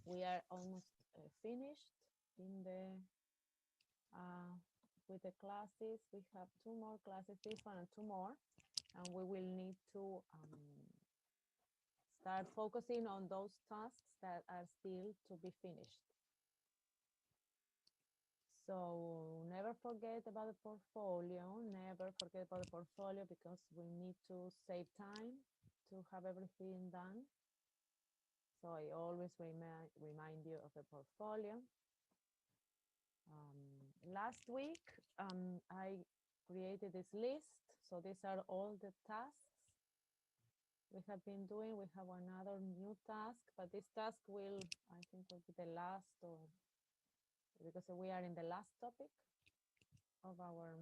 We are almost finished in the with the classes. We have two more classes, this one and two more, and we will need to start focusing on those tasks that are still to be finished. So never forget about the portfolio, never forget about the portfolio because we need to save time to have everything done. So I always remind you of the portfolio. Last week, I created this list. So these are all the tasks we have been doing. We have another new task, but this task will, I think, will be the last, or because we are in the last topic of our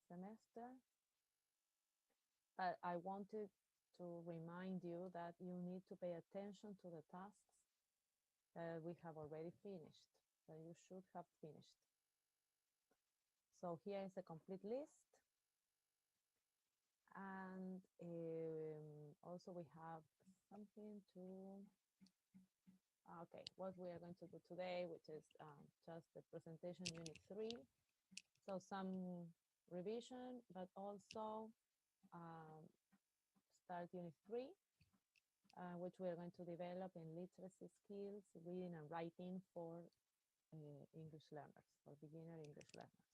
semester. But I wanted to remind you that you need to pay attention to the tasks that we have already finished, that you should have finished. So here is a complete list. And also we have something to, okay, what we are going to do today, which is just the presentation unit 3. So some revision, but also start unit 3, which we are going to develop in literacy skills, reading and writing for English learners, for beginner English learners.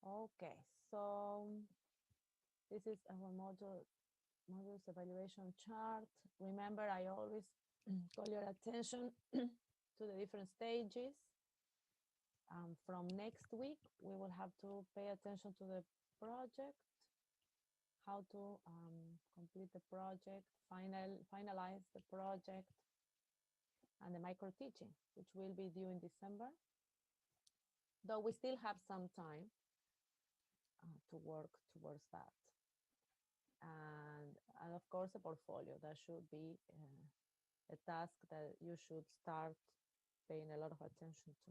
Okay, so this is our modules evaluation chart. Remember, I always call your attention to the different stages. From next week, we will have to pay attention to the project, how to complete the project, finalize the project, and the micro teaching, which will be due in December. Though we still have some time to work towards that. And of course, a portfolio. That should be a task that you should start paying a lot of attention to.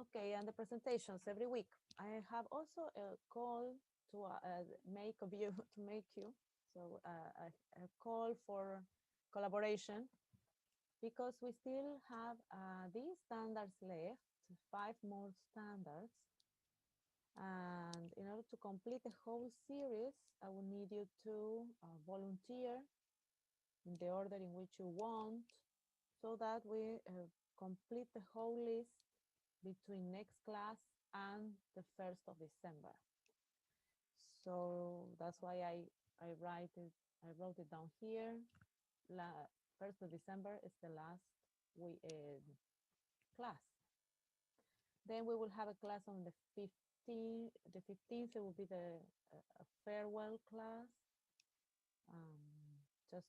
Okay, and the presentations every week. I have also a call to make you, so a call for collaboration, because we still have these standards left, 5 more standards. And in order to complete the whole series, I will need you to volunteer in the order in which you want, so that we complete the whole list between next class and the 1st of December. So that's why I wrote it down here. 1st of December is the last class. Then we will have a class on the 15th. The 15th, it will be the farewell class, just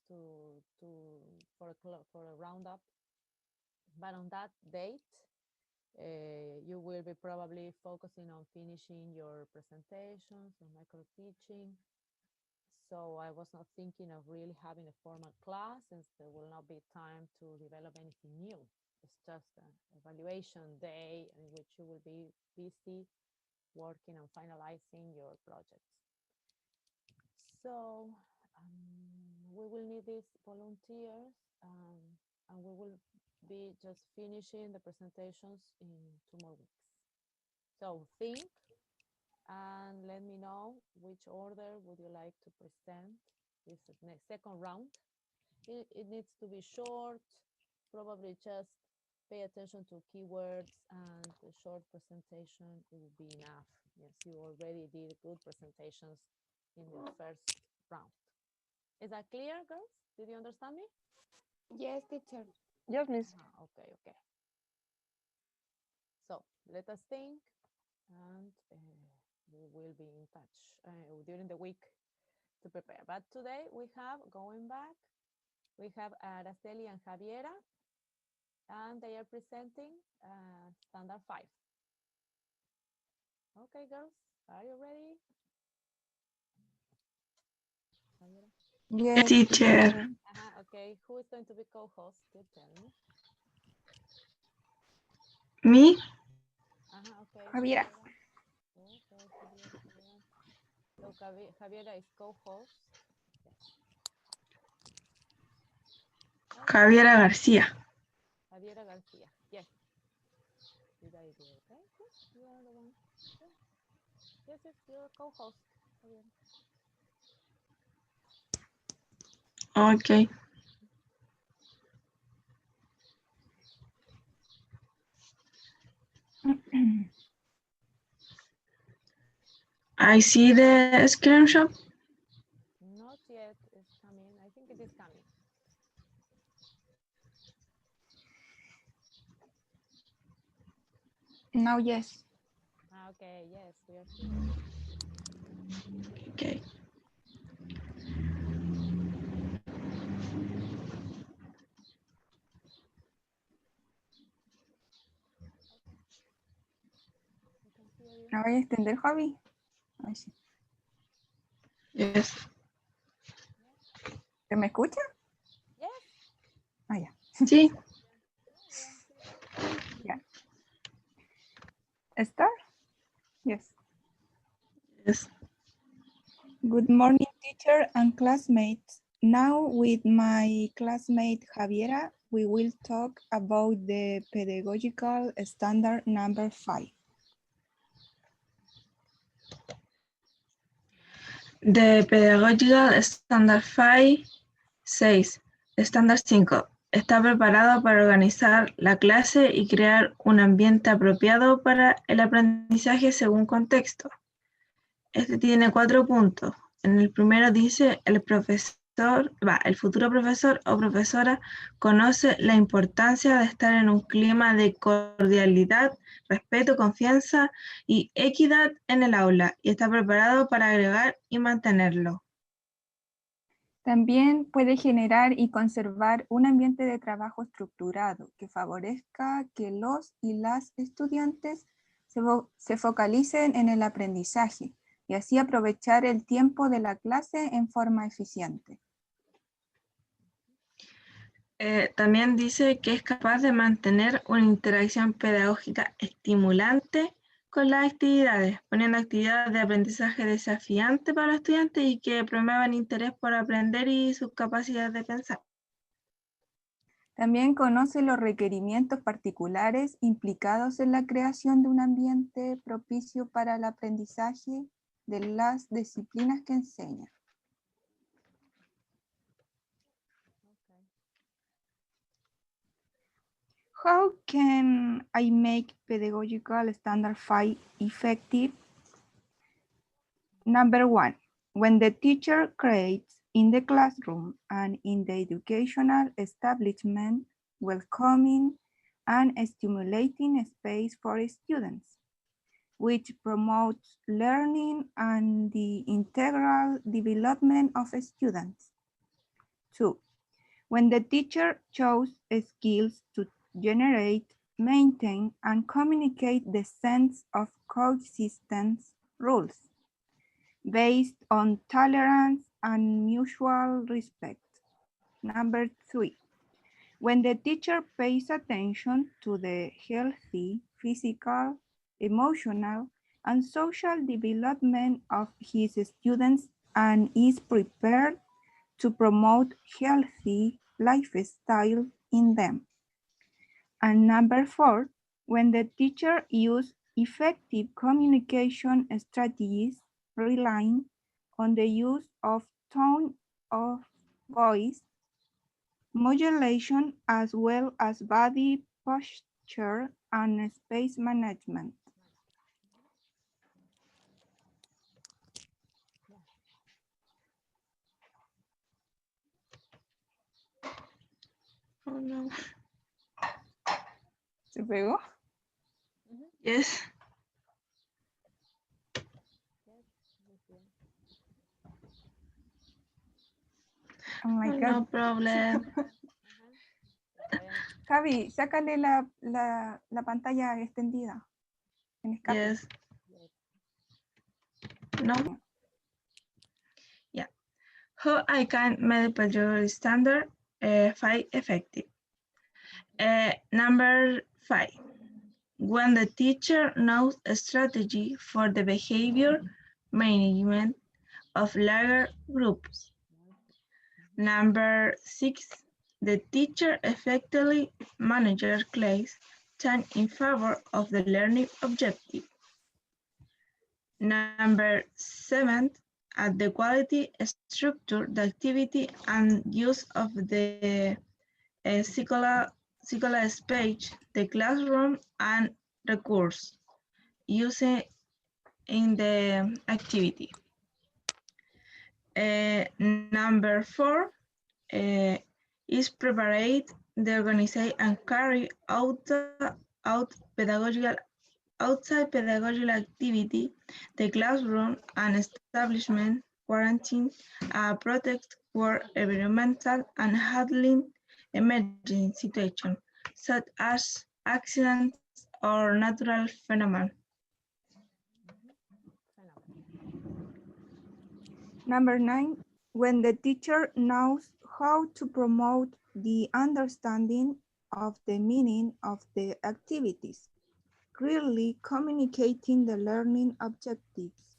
for a roundup. But on that date, you will be probably focusing on finishing your presentations and micro teaching. So I was not thinking of really having a formal class, since there will not be time to develop anything new. It's just an evaluation day in which you will be busy working on finalizing your projects. So we will need these volunteers, and we will be just finishing the presentations in 2 more weeks. So think and let me know which order would you like to present this second round. It needs to be short, probably just pay attention to keywords, and the short presentation will be enough. Yes, you already did good presentations in your first round. Is that clear, girls? Did you understand me? Yes, teacher. Yes, Miss. Okay, okay. So let us think, and we will be in touch during the week to prepare. But today we have, going back, we have Araceli and Javiera, and they are presenting standard 5. Okay, girls, are you ready? Javiera? Yes, teacher. Okay, who is going to be co-host? You tell me. Me? Okay. Javiera. Okay, Javiera. So Javiera is co-host. Yes. Javiera García. Javiera Garcia. Yes. Did I do okay? Yes, you are the one. Yeah. Yes, yes, you're a co-host. Javiera. Okay. I see the screenshot. Not yet. It's coming. I think it is coming. Now, yes. Okay, yes, we are here. Okay. We can hear you. ¿La voy a extender, Javi? Ay, sí. Yes. ¿Se me escucha? Yes. Ah, ya. Sí. Ya. ¿Start? Yes. Yes. Good morning, teacher and classmates. Now with my classmate Javiera, we will talk about the pedagogical standard number 5. The Pedagogical Standard 5, 6, Estándar 5, está preparado para organizar la clase y crear un ambiente apropiado para el aprendizaje según contexto. Este tiene 4 puntos. En el primero dice, el futuro profesor o profesora conoce la importancia de estar en un clima de cordialidad, respeto, confianza y equidad en el aula y está preparado para agregar y mantenerlo. También puede generar y conservar un ambiente de trabajo estructurado que favorezca que los y las estudiantes se focalicen en el aprendizaje y así aprovechar el tiempo de la clase en forma eficiente. También dice que es capaz de mantener una interacción pedagógica estimulante con las actividades, poniendo actividades de aprendizaje desafiante para los estudiantes y que promuevan interés por aprender y sus capacidades de pensar. También conoce los requerimientos particulares implicados en la creación de un ambiente propicio para el aprendizaje de las disciplinas que enseña. Okay. How can I make pedagogical standard 5 effective? Number 1, when the teacher creates in the classroom and in the educational establishment welcoming and stimulating space for students, which promotes learning and the integral development of students. 2, when the teacher shows skills to generate, maintain, and communicate the sense of coexistence rules based on tolerance and mutual respect. Number 3, when the teacher pays attention to the healthy physical, emotional, and social development of his students and is prepared to promote healthy lifestyle in them. And number 4, when the teacher uses effective communication strategies relying on the use of tone of voice, modulation, as well as body posture and space management. Oh no. ¿Se pegó? Yes. Oh my Oh, God. no problem. Javi, sácale la pantalla extendida. En escape. Yes. No. Yeah. How I can make pedagogical standard 5 effective. Number 5. When the teacher knows a strategy for the behavior management of larger groups. Number 6. the teacher effectively manages class time in favor of the learning objective. Number 7, at the quality, structure, the activity, and use of the physical space, the classroom, and recurse used in the activity. Number 4 is prepared the organize and carry out outside pedagogical activity, the classroom and establishment, quarantine, protect for environmental and handling emergency situations, such as accidents or natural phenomena. Number 9, when the teacher knows how to promote the understanding of the meaning of the activities, clearly communicating the learning objectives.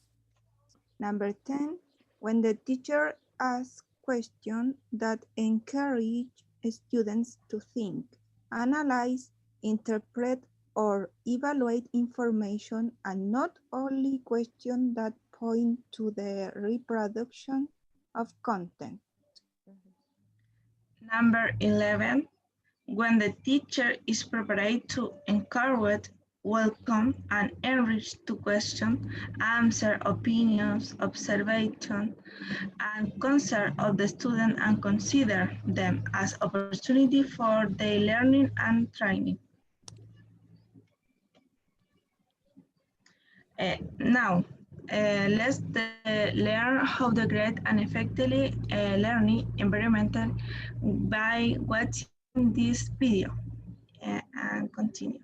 Number 10, when the teacher asks questions that encourage students to think, analyze, interpret, or evaluate information, and not only questions that point to the reproduction of content. Number 11, when the teacher is prepared to encourage, welcome, and enrich to question, answer, opinions, observation, and concern of the student and consider them as opportunity for their learning and training. Now, let's learn how to create an effectively learning environment by watching this video and continue.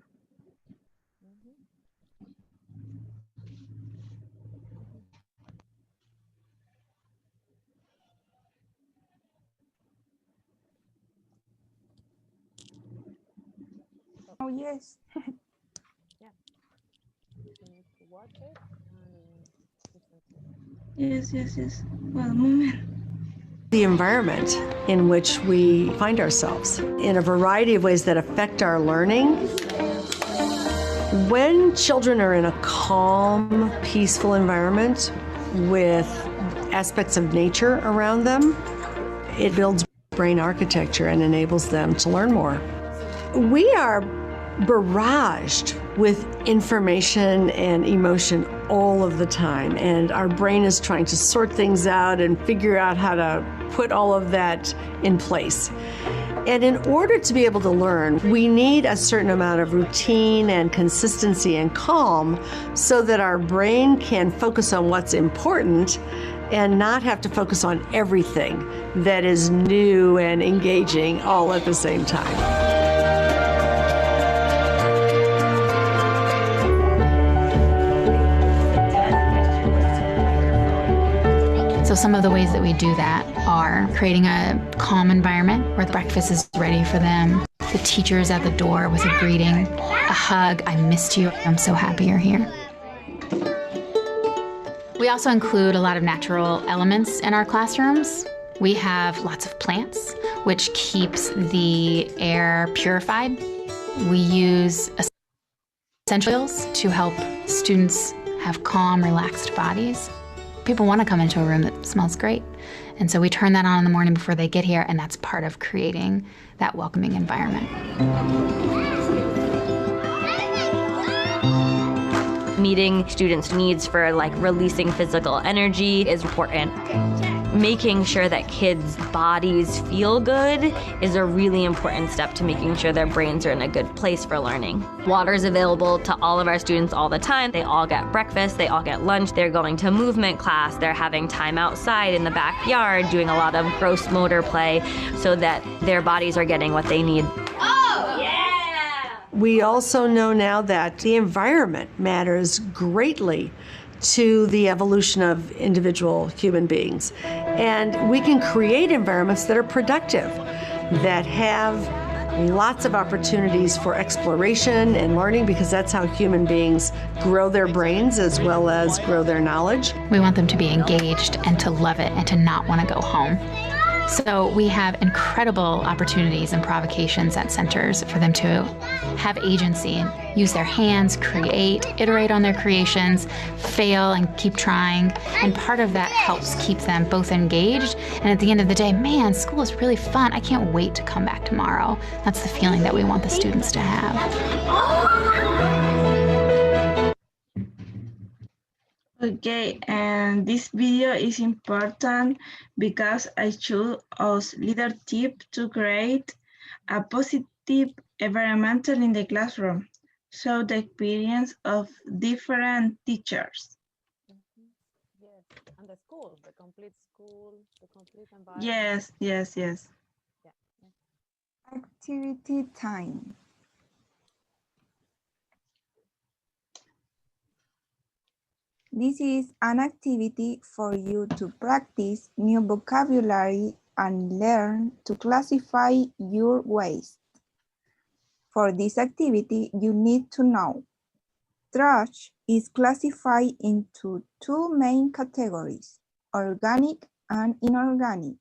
Oh, yes. Yeah. You need to watch it. Yes. Well, moment. The environment in which we find ourselves in a variety of ways that affect our learning. When children are in a calm, peaceful environment with aspects of nature around them, it builds brain architecture and enables them to learn more. We are barraged with information and emotion all of the time, and our brain is trying to sort things out and figure out how to put all of that in place. And in order to be able to learn, we need a certain amount of routine and consistency and calm so that our brain can focus on what's important and not have to focus on everything that is new and engaging all at the same time. So some of the ways that we do that are creating a calm environment where the breakfast is ready for them. The teacher is at the door with a greeting, a hug, I missed you, I'm so happy you're here. We also include a lot of natural elements in our classrooms. We have lots of plants, which keeps the air purified. We use essential oils to help students have calm, relaxed bodies. People want to come into a room that smells great. And so we turn that on in the morning before they get here, and that's part of creating that welcoming environment. Meeting students' needs for releasing physical energy is important. Making sure that kids' bodies feel good is a really important step to making sure their brains are in a good place for learning. Water is available to all of our students all the time. They all get breakfast, they all get lunch, they're going to movement class, they're having time outside in the backyard, doing a lot of gross motor play so that their bodies are getting what they need. We also know now that the environment matters greatly to the evolution of individual human beings. And we can create environments that are productive, that have lots of opportunities for exploration and learning, because that's how human beings grow their brains as well as grow their knowledge. We want them to be engaged and to love it and to not want to go home. So we have incredible opportunities and provocations at centers for them to have agency and use their hands, create, iterate on their creations, fail and keep trying. And part of that helps keep them both engaged. And at the end of the day, man, school is really fun. I can't wait to come back tomorrow. That's the feeling that we want the students to have. Okay, and this video is important because I choose as leadership to create a positive environment in the classroom, so the experience of different teachers. Yes, and the school, the complete environment. Yes. Yeah. Activity time. This is an activity for you to practice new vocabulary and learn to classify your waste. For this activity, you need to know trash is classified into two main categories, organic and inorganic.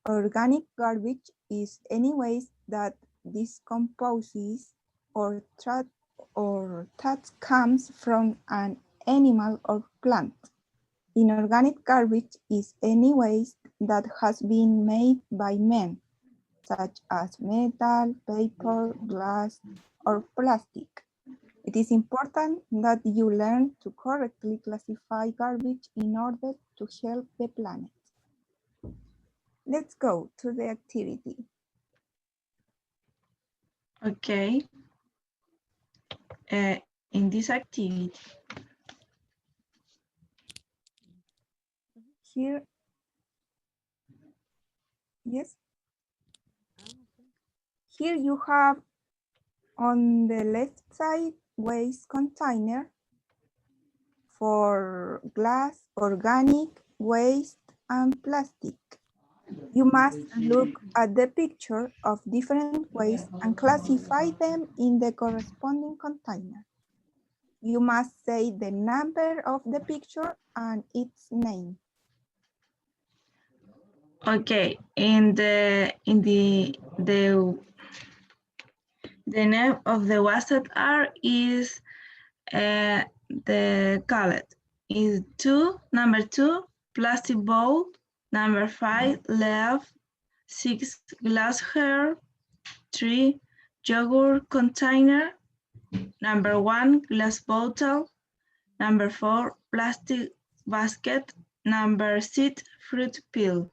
Organic garbage is any waste that decomposes or that comes from an animal or plant. Inorganic garbage is any waste that has been made by men, such as metal, paper, glass, or plastic. It is important that you learn to correctly classify garbage in order to help the planet. Let's go to the activity. Okay. In this activity, Here, yes. Here you have on the left side waste container for glass, organic, waste, and plastic. You must look at the picture of different waste and classify them in the corresponding container. You must say the number of the picture and its name. okay. The name of the wasted art is the cullet. Is number 2 plastic bowl, number 5 left, 6 glass hair, 3 yogurt container, number 1 glass bottle, number 4 plastic basket, number 6 fruit peel.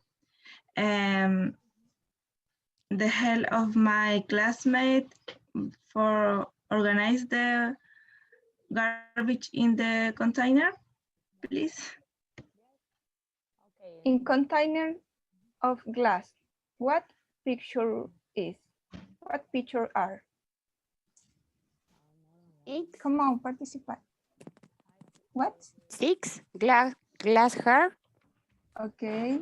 The help of my classmate for organize the garbage in the container, please. Okay. In container of glass, what picture is? What picture are? Come on, participate. What? 6 glass hair. Okay,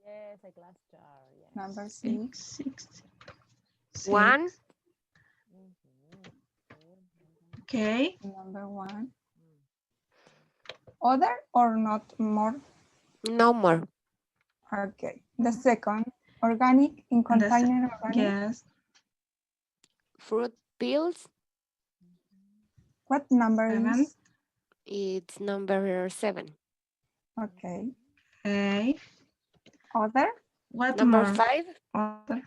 Yes, a glass jar. Yes. number 6. 6. 1. Okay. Number 1. Other or not more? No more. Okay. The second, organic in And the container organic. Yes. Fruit peels. What number 7. is? It's number 7. Okay. Okay. Other? What Number more? 5. Other.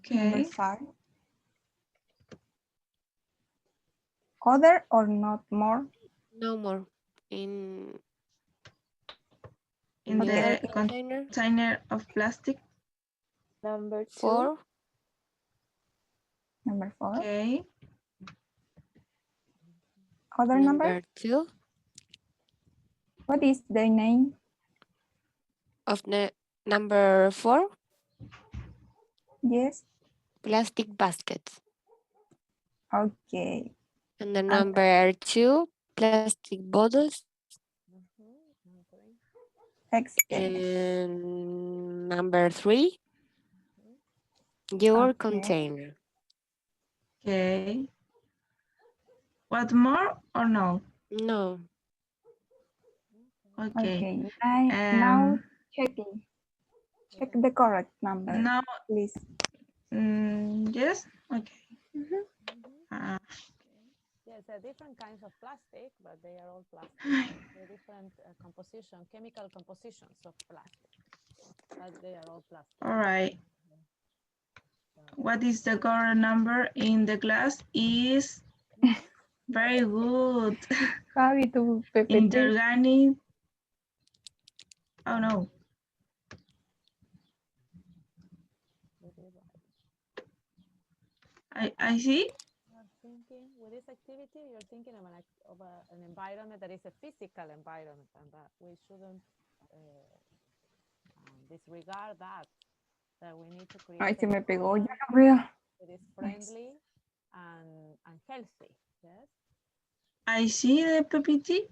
Number Okay. 5. Other or not more? No more. In In Okay. the container. container of plastic. Number 2. 4. Number 4. Okay. Other number? Number 2 What is the name? of the number 4. Yes. Plastic baskets. Okay. And the number 2 plastic bottles. Excellent. And number 3 your Okay. container. Okay. What more or no? No. Okay. Okay. Now checking. Check the correct number, No. please. Yes. Okay. Mhm. Yes, there are different kinds of plastic, but they are all plastic. They're different composition, chemical compositions of plastic, but they are all plastic. All right. What is the correct number in the class? Is very good. Javi, tu PPT. Inorganic. Oh no. I see. You're thinking with this activity, you're thinking of an environment that is a physical environment, and that we shouldn't disregard that. That we need to create. Ay, se me pegó, ya environment no veo. that is friendly and healthy. Yes. I see the PPT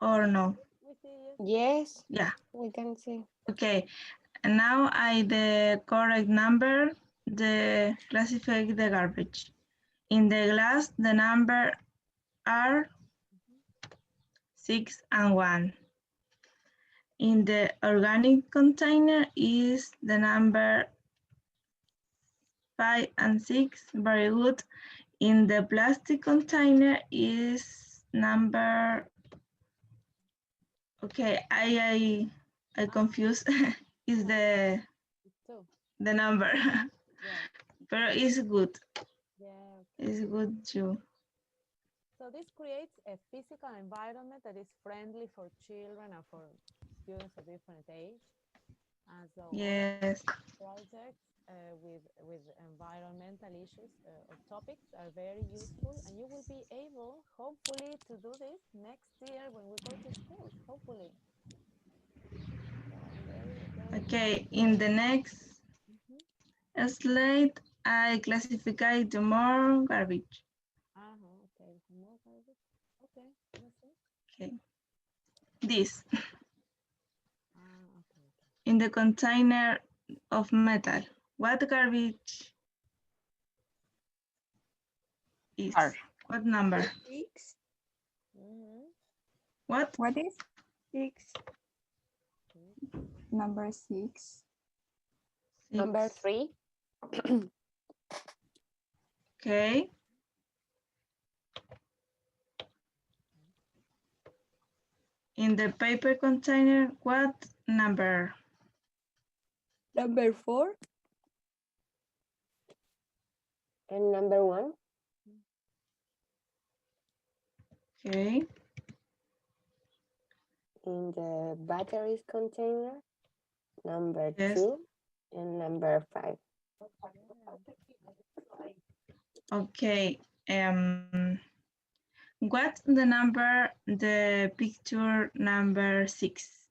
or no? We see, Yes, Yeah. we can see. Okay. And now the correct number, the classify the garbage. In the glass, the number are 6 and 1. In the organic container is the number 5 and 6, very good. In the plastic container is number, okay, I confused, is the number, Yeah. but it's good, Yeah. it's good too. So this creates a physical environment that is friendly for children and for students of different age. And so Yes. projects with environmental issues or topics are very useful, and you will be able, hopefully, to do this next year when we go to school, hopefully. Okay, in the next slide, I classify the more garbage. Okay, more garbage. Okay, let's see. Okay, this. Okay. In the container of metal, what garbage is? What number? 6. What? What is 6. number 6? Number 3. Okay. In the paper container, what number? Number 4. And number 1. Okay. In the batteries container, number Yes. 2 and number 5. Okay. What's the number, the picture number 6?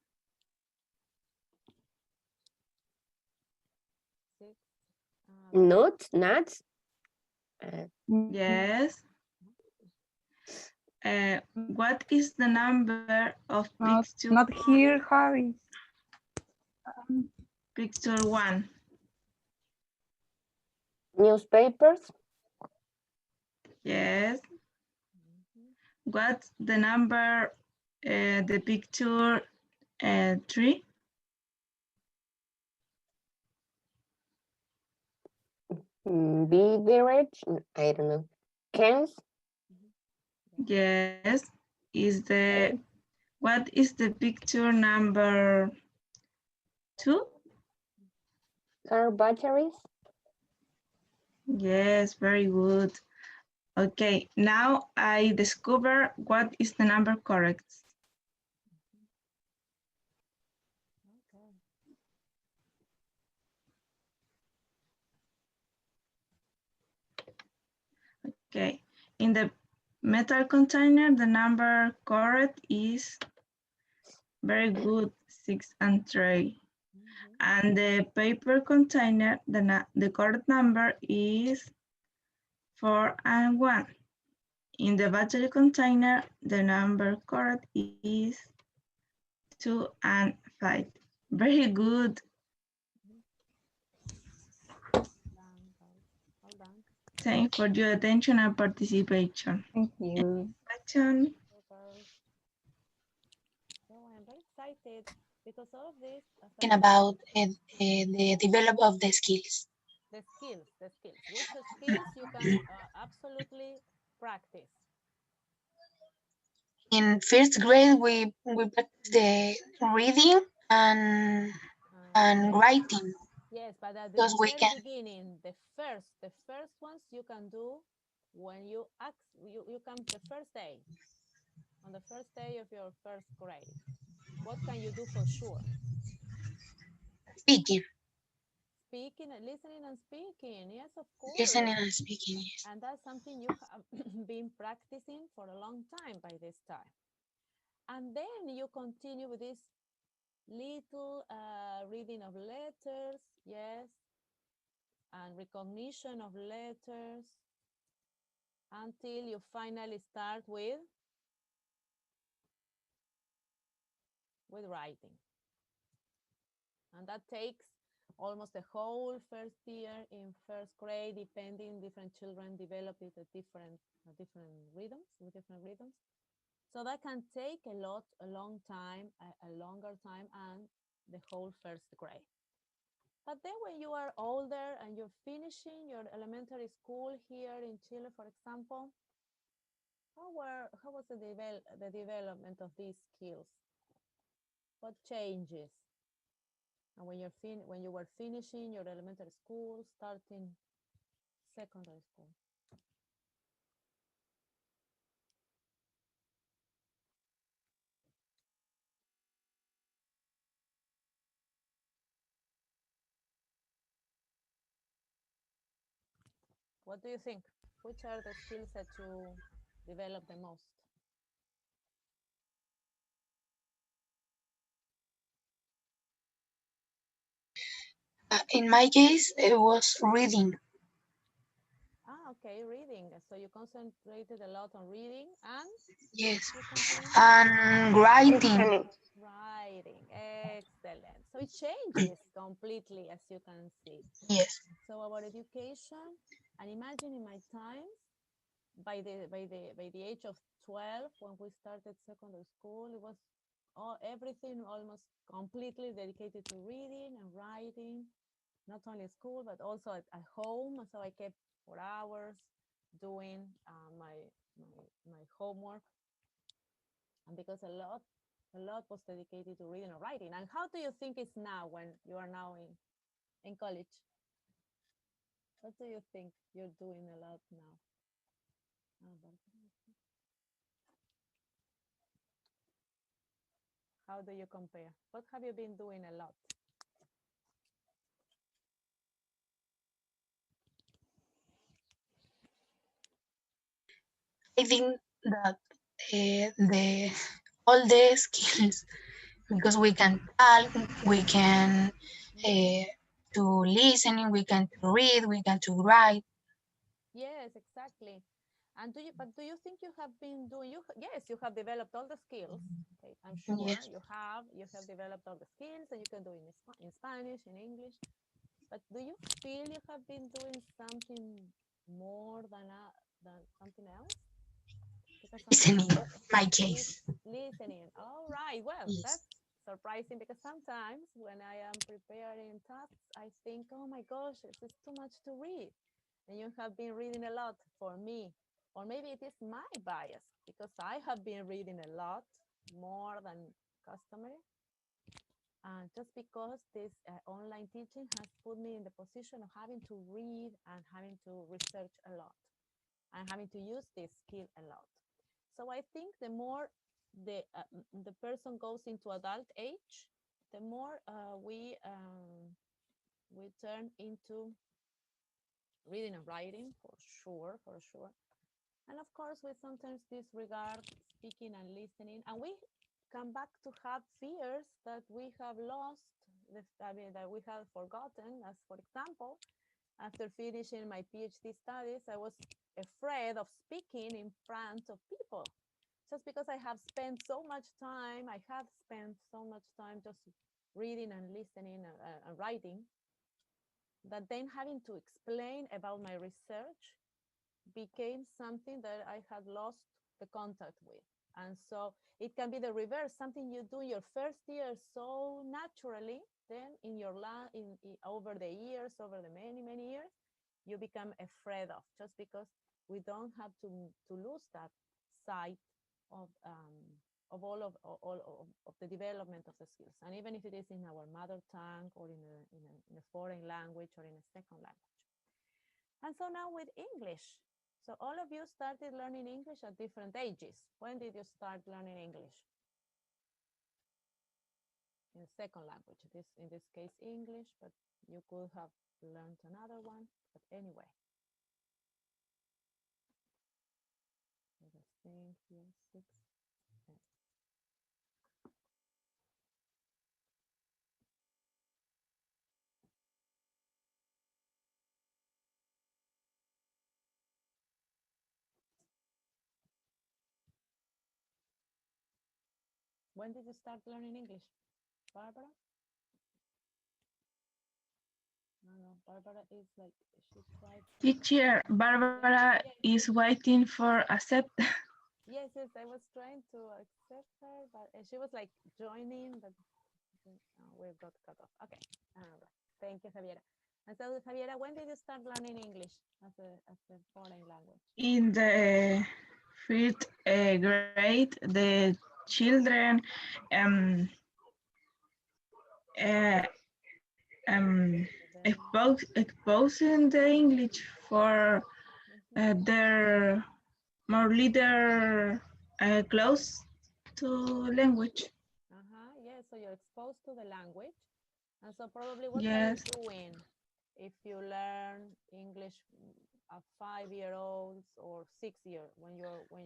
Nuts? Yes. What is the number of picture? Not here, Javi. Picture 1. Newspapers? Yes. What's the number, the picture 3? Beverage? I don't know. Cans? Yes. What is the picture number 2? Car batteries? Yes, very good. Okay, now I discover what is the number correct. Okay, in the metal container, the number correct is very good, 6 and 3. And the paper container, the correct number is 4 and 1. In the battery container, the number correct is 2 and 5. Very good. Thanks for your attention and participation. Thank you. Question? So I'm very excited Because all of this, as I talking said, about the development of the skills. the skills, which skills you can absolutely practice. In first grade, we practice the reading and writing. Yes, but at the Because we very can. beginning, the first ones you can do when you come the first day, on the first day of your first grade. What can you do for sure? Speaking. Speaking, listening and speaking. Yes, of course. Listening and speaking, yes. And that's something you have been practicing for a long time by this time. And then you continue with this little reading of letters, yes, and recognition of letters, until you finally start with writing. And that takes almost the whole first year in first grade, depending, different children develop it at different rhythms. So that can take a long time, a longer time, and the whole first grade. But then when you are older and you're finishing your elementary school here in Chile, for example, how was the development of these skills? What changes? And when you were finishing your elementary school, starting secondary school. What do you think? Which are the skills that you develop the most? In my case, it was reading. Okay, reading. So you concentrated a lot on reading and? Yes. And writing. Writing, excellent. So it changes completely, as you can see. Yes. So our education, and imagine in my times, by the age of 12, when we started secondary school, it was everything almost completely dedicated to reading and writing, not only at school, but also at home. So I kept for hours doing my homework. And because a lot was dedicated to reading and writing. And how do you think it's now when you are now in college? What do you think you're doing a lot now? How do you compare? What have you been doing a lot? I think that all the skills, because we can talk, we can to listening, we can to read, we can to write. Yes, exactly. And do you think you have been doing? Yes, you have developed all the skills. Okay, I'm sure Yes. you have developed all the skills, and you can do it in Spanish, in English. But do you feel you have been doing something more than something else? Listening, my case. Listening. All right. Well, yes. That's surprising, because sometimes when I am preparing tasks, I think, oh my gosh, it's too much to read. And you have been reading a lot for me. Or maybe it is my bias, because I have been reading a lot more than customary. Just because this online teaching has put me in the position of having to read and having to research a lot and having to use this skill a lot. So I think the more the person goes into adult age, the more we turn into reading and writing, for sure. And of course, we sometimes disregard speaking and listening, and we come back to have fears that we have lost, that we have forgotten. As for example, after finishing my PhD studies, I was afraid of speaking in front of people, just because I have spent so much time just reading and listening and writing, that then having to explain about my research became something that I had lost the contact with. And so it can be the reverse, something you do your first year so naturally, then in your over the years, over the many years, you become afraid of, just because we don't have to lose that sight of all of the development of the skills. And even if it is in our mother tongue or in a foreign language or in a second language. And so now with English, so all of you started learning English at different ages. When did you start learning English? In second language, in this case English, but you could have learned another one, but anyway. Let us think here, 6. When did you start learning English? Barbara? No, Barbara is like, she's right. Teacher, Barbara is waiting for accept. Yes, I was trying to accept her, but she was like joining, but we got cut off. Okay, thank you, Javiera. And so, Javiera, when did you start learning English as a foreign language? In the 5th grade, the children exposing the English for their more little close to language. Yeah, so you're exposed to the language. And so probably what Yes. are you doing if you learn English at 5-year-olds or 6-year, when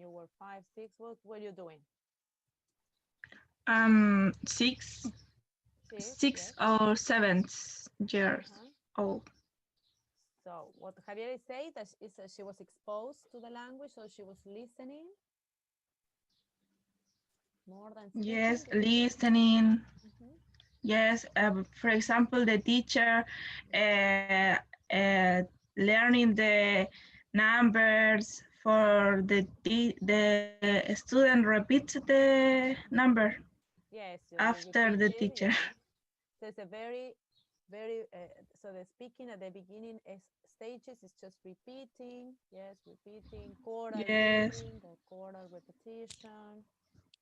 you were 5, 6, what were you doing? 6 yes. or 7 years old. So what Javier is saying is that she was exposed to the language, so she was listening more than speaking. Yes, listening. Mhm. Yes, for example, the teacher learning the numbers for the student repeats the number Yes, after the teacher. Yeah. So it's a very so the speaking at the beginning stages is just repeating, repeating, choral reading or choral repetition,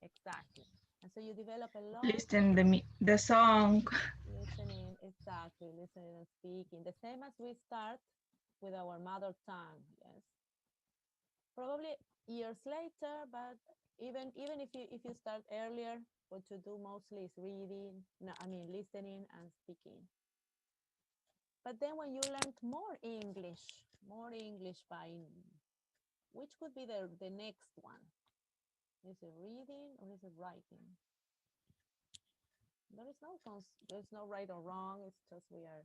exactly. And so you develop a lot. Listen the song. Listening, exactly, listening and speaking. The same as we start with our mother tongue, yes. Probably years later, but even if you start earlier, what you do mostly is reading, listening and speaking. But then when you learned more English by, which could be the next one? Is it reading or is it writing? There's no right or wrong. It's just we are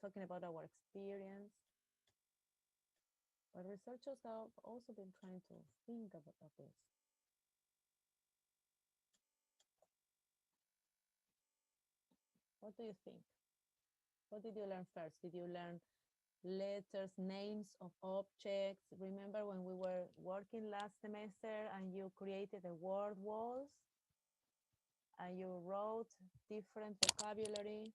talking about our experience. But researchers have also been trying to think about this. What do you think? What did you learn first? Did you learn letters, names of objects? Remember when we were working last semester and you created the word walls and you wrote different vocabulary,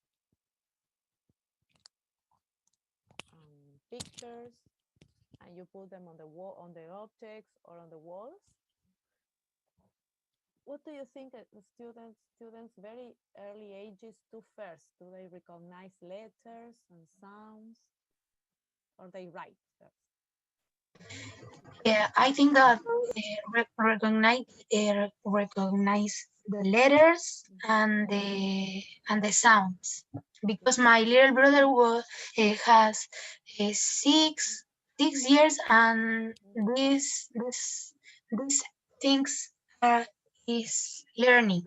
pictures, and you put them on the wall, on the objects or on the walls? What do you think that the students very early ages do first? Do they recognize letters and sounds, or they write first? Yeah, I think that recognize the letters and the sounds, because my little brother has 6 years, and these things are is learning.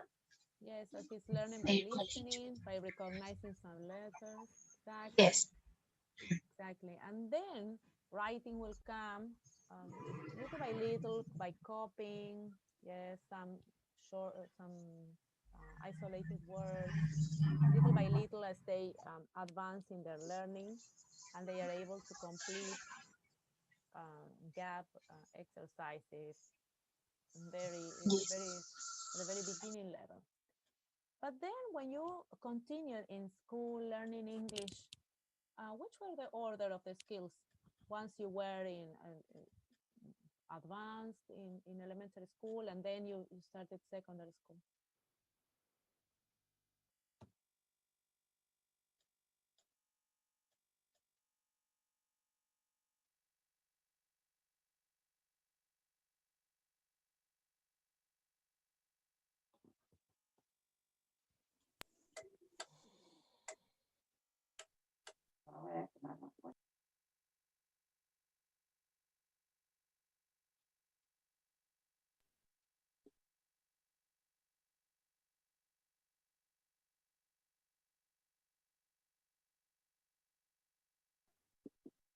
Yes, so he's learning by listening, by recognizing some letters. Exactly. Yes. Exactly. And then writing will come little by little by copying. Yes, some isolated words, little by little as they advance in their learning and they are able to complete gap exercises Yes. at the very beginning level. But then when you continued in school learning English, which were the order of the skills once you were in advanced in elementary school and then you started secondary school?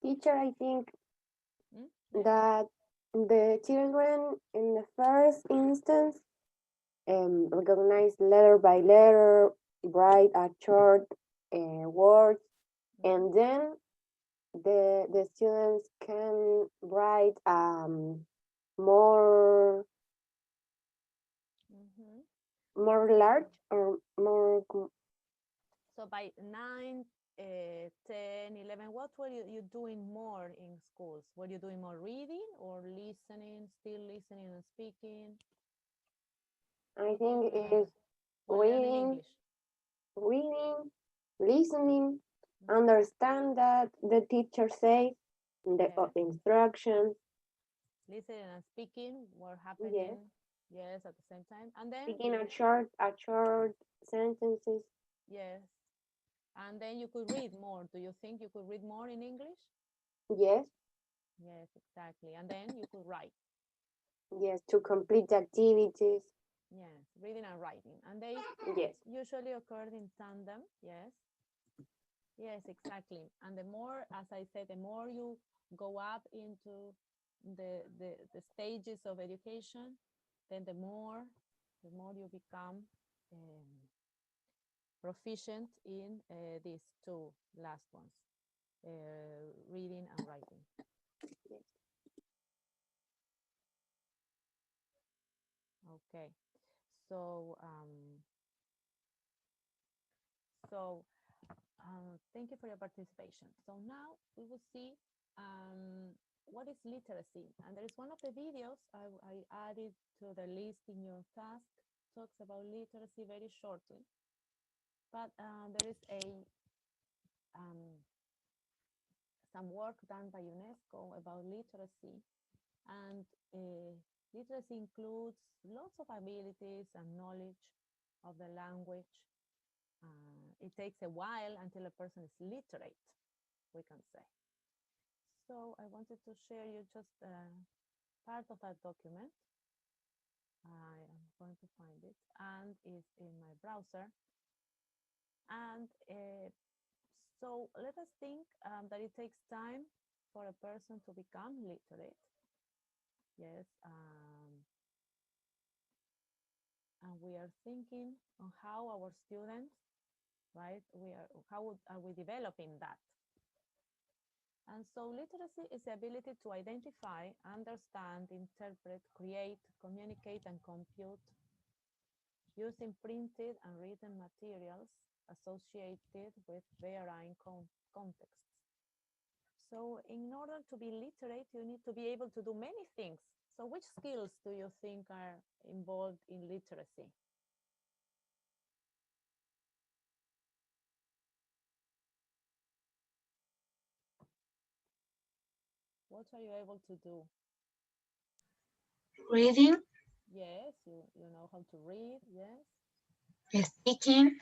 Teacher, I think Mm? that the children in the first instance recognize letter by letter, write a short word, and then the students can write more Mhm. more large or more So by 9, 10, 11, what were you doing more in schools? Were you doing more reading or listening, still listening and speaking? I What do you think remember? is While learning reading, English. reading, listening, Mhm. understand that the teacher says, the Yes. instructions, Listening and speaking were yes, happening, yes, at the same time. And then, speaking a short sentences, yes, and then you could read more. Do you think you could read more in English? yes, Yes, exactly. And then you could write. yes, to complete the activities, Yes, reading and writing. And they yes, usually occurred in tandem. Yes. Yes, exactly. And the more, as I said, the more you go up into the stages of education, then the more you become proficient in these two last ones, reading and writing. yes. Okay. So, thank you for your participation. So now we will see what is literacy. And there is one of the videos I added to the list in your task, talks about literacy very shortly. But there is some work done by UNESCO about literacy. And literacy includes lots of abilities and knowledge of the language. It takes a while until a person is literate, we can say. So I wanted to share you just part of that document. I am going to find it, and it's in my browser. And so let us think that it takes time for a person to become literate. Yes. And we are thinking on how our students, right? How are we developing that? And so literacy is the ability to identify, understand, interpret, create, communicate, and compute using printed and written materials associated with varying contexts. So in order to be literate, you need to be able to do many things. So which skills do you think are involved in literacy? What are you able to do? Reading, Yes, you know how to read, yes. speaking,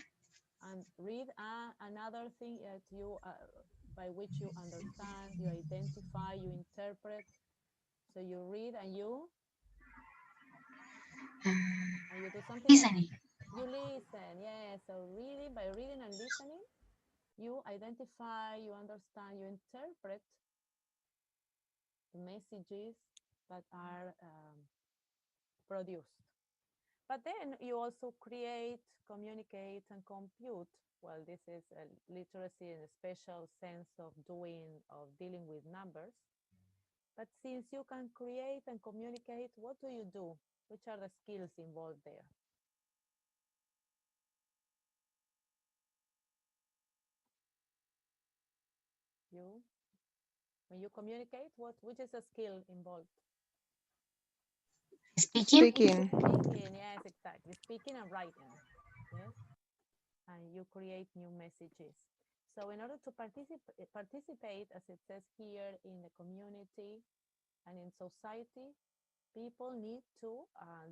And read another thing that by which you understand, you identify, you interpret. So you read and you do something else. listening. You listen, yes. So by reading and listening, you identify, you understand, you interpret the messages that are produced. But then you also create, communicate, and compute. Well, this is a literacy in a special sense of dealing with numbers. But since you can create and communicate, what do you do? Which are the skills involved there? You, when you communicate, which is a skill involved? Speaking. Speaking, yes, exactly. Speaking and writing, yes. And you create new messages. So in order to participate, as it says here, in the community and in society, people need to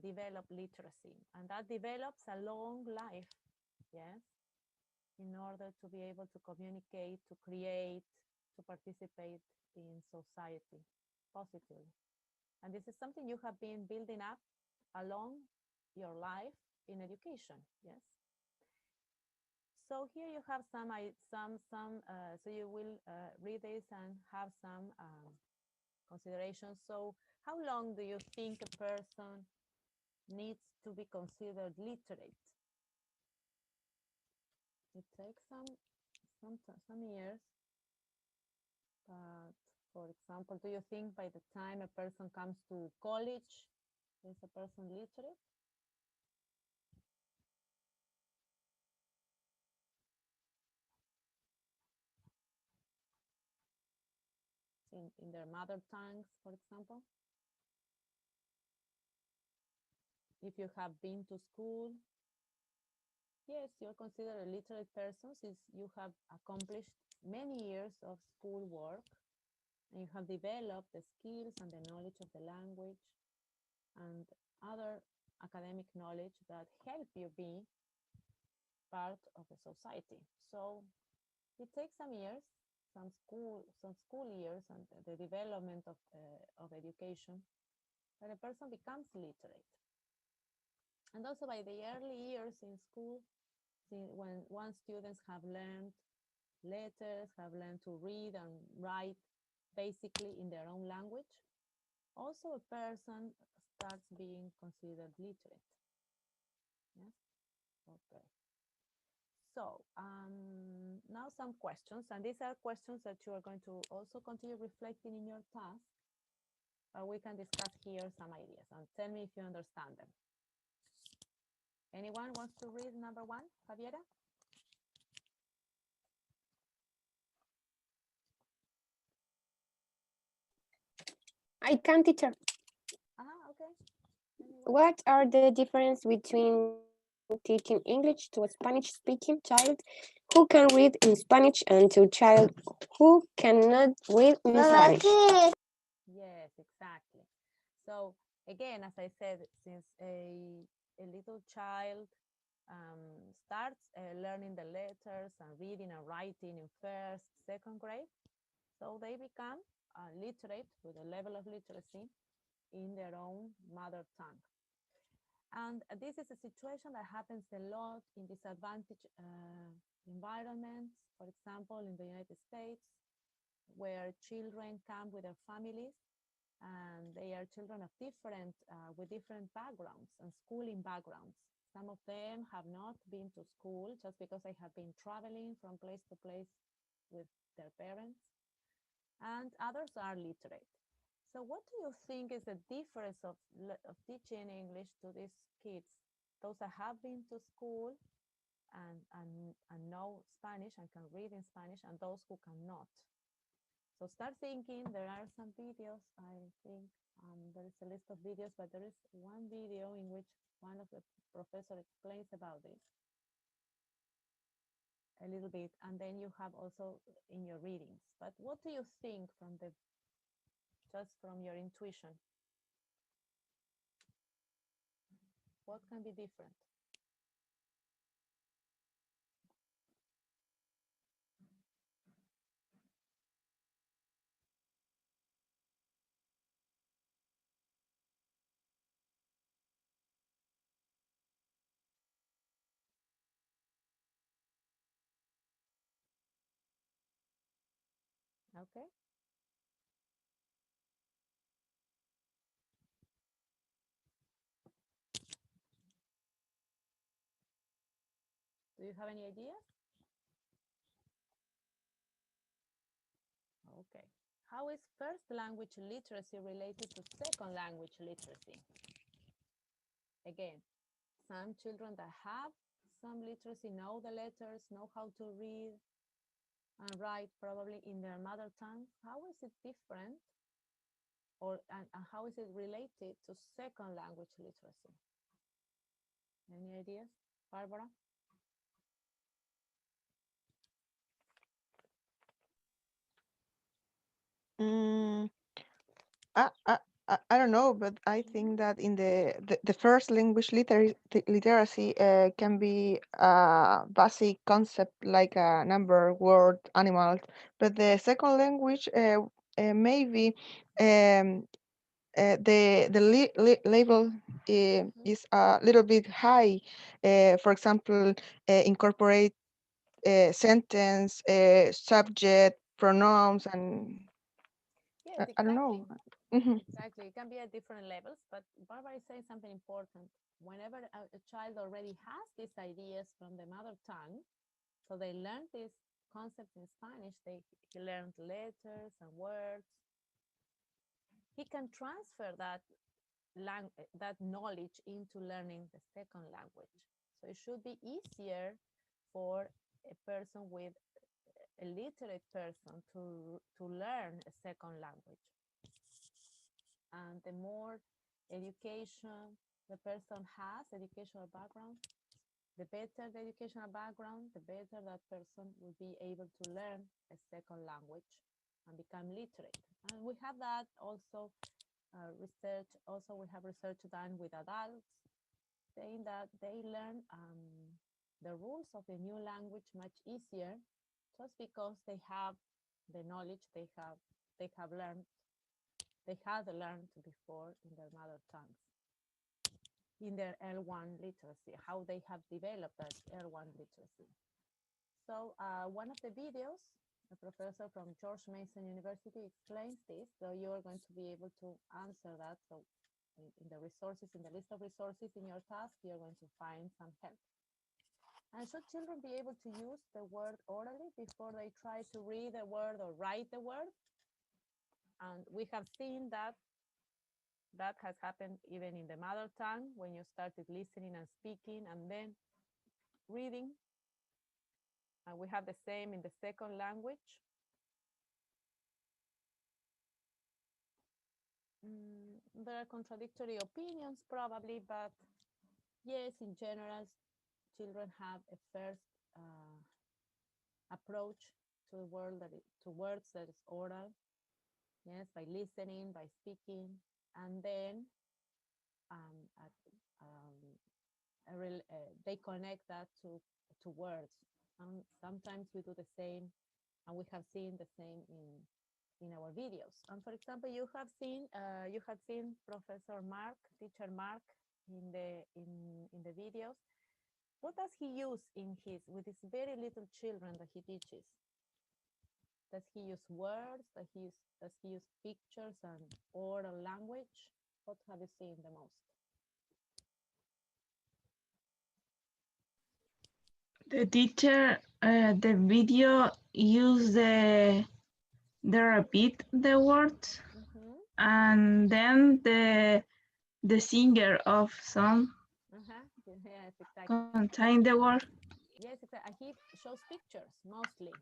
develop literacy, and that develops a long life, yes, in order to be able to communicate, to create, to participate in society positively. And this is something you have been building up along your life in education, yes. So here you have so you will read this and have some considerations. So how long do you think a person needs to be considered literate? It takes some years, but for example, do you think by the time a person comes to college, is a person literate? In their mother tongues, for example? If you have been to school, yes, you're considered a literate person since you have accomplished many years of school work and you have developed the skills and the knowledge of the language and other academic knowledge that help you be part of the society. So it takes some years, some school years, and the development of education, that a person becomes literate. And also by the early years in school, when once students have learned letters, have learned to read and write basically in their own language, also a person starts being considered literate. Yes, okay. So now some questions, and these are questions that you are going to also continue reflecting in your task. We can discuss here some ideas and tell me if you understand them. Anyone wants to read number one, Javiera? I can, teacher. Okay. What are the differences between teaching English to a Spanish-speaking child who can read in Spanish and to a child who cannot read in Spanish? Yes, exactly. So again, as I said, since a little child starts learning the letters and reading and writing in first, second grade, so they become literate with a level of literacy in their own mother tongue. And this is a situation that happens a lot in disadvantaged environments, for example, in the United States, where children come with their families and they are children of different, with different backgrounds and schooling backgrounds. Some of them have not been to school just because they have been traveling from place to place with their parents, and others are literate. So what do you think is the difference of teaching English to these kids, those that have been to school and know Spanish and can read in Spanish, and those who cannot? So start thinking. There are some videos, I think there is a list of videos, but there is one video in which one of the professors explains about this a little bit, and then you have also in your readings. But what do you think just from your intuition? What can be different? Okay. Do you have any ideas? Okay. How is first language literacy related to second language literacy? again, some children that have some literacy know the letters, know how to read and write probably in their mother tongue. How is it different, or and how is it related to second language literacy? Any ideas, Barbara? Mm, I don't know, but I think that in the first language literacy can be a basic concept like a number, word, animals, but the second language maybe the label is a little bit high. For example, incorporate sentence, subject, pronouns, and Yes, I don't know. exactly. Mhm. Exactly. It can be at different levels, but Barbara is saying something important. Whenever a child already has these ideas from the mother tongue, so they learn these concepts in Spanish, he learned letters and words. He can transfer that knowledge into learning the second language. So it should be easier for a person with a literate person to learn a second language. And the more education the person has, educational background, the better the educational background, the better that person will be able to learn a second language and become literate. And we have that also research. Also, we have research done with adults saying that they learn the rules of the new language much easier just because they have the knowledge they have learned, they had learned before in their mother tongues, in their L1 literacy, how they have developed that L1 literacy. So one of the videos, a professor from George Mason University explains this, so you're going to be able to answer that. So in the resources, in the list of resources in your task, you're going to find some help. And should children be able to use the word orally before they try to read the word or write the word? And we have seen that that has happened even in the mother tongue when you started listening and speaking and then reading. And we have the same in the second language. There are contradictory opinions probably, but yes, in general, children have a first approach to the world to words that is oral. Yes, by listening, by speaking, and then they connect that to words. And sometimes we do the same, and we have seen the same in our videos. And for example, you have seen Professor Mark, teacher Mark, in the videos. What does he use with his very little children that he teaches? Does he use words? Does he use pictures and oral language? What have you seen the most? The teacher, the video use the repeat the words, and then the singer of song Yes, exactly. contain the word. Yes, exactly. He shows pictures mostly.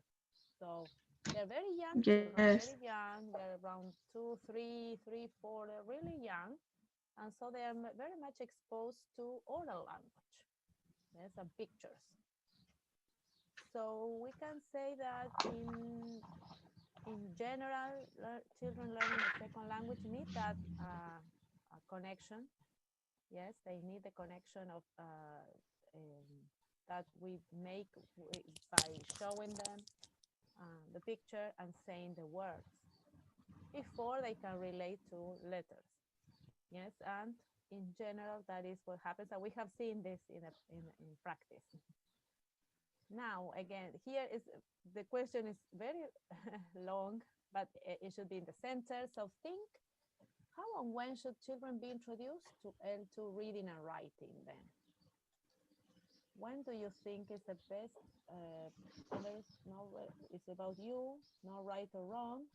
So they're very young Yes. children, very young. They're around 2, 3, 4. They're really young. And so they are very much exposed to oral language. Yes, and pictures. So we can say that in general, children learning a second language need that a connection. Yes, they need the connection of that we make by showing them the picture and saying the words before they can relate to letters. Yes, and in general, that is what happens, and we have seen this in practice. Now, again, here is the question is very long, but it should be in the center. So think, how and when should children be introduced to L2 reading and writing then? When do you think is the best? It's about you, no right or wrong.